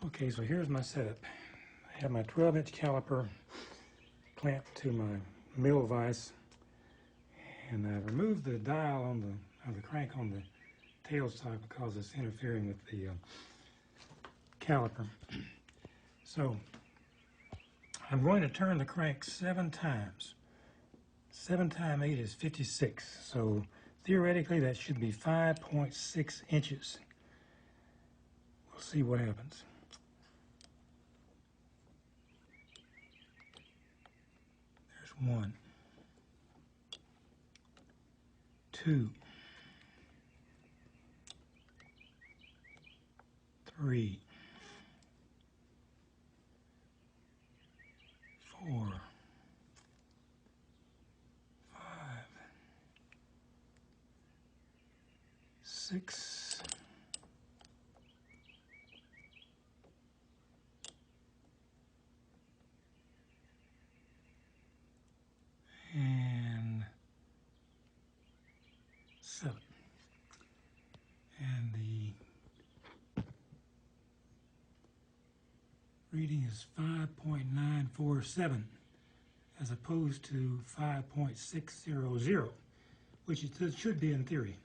Okay, so here's my setup. I have my 12-inch caliper clamped to my mill vise, and I removed the dial on the crank on the tailstock because it's interfering with the caliper. So I'm going to turn the crank 7 times. 7 times 8 is 56. So theoretically that should be 5.6 inches. We'll see what happens. There's 1, 2, 3, 4, 5, 6, and 7. And the reading is 5.947 as opposed to 5.600, which it should be in theory.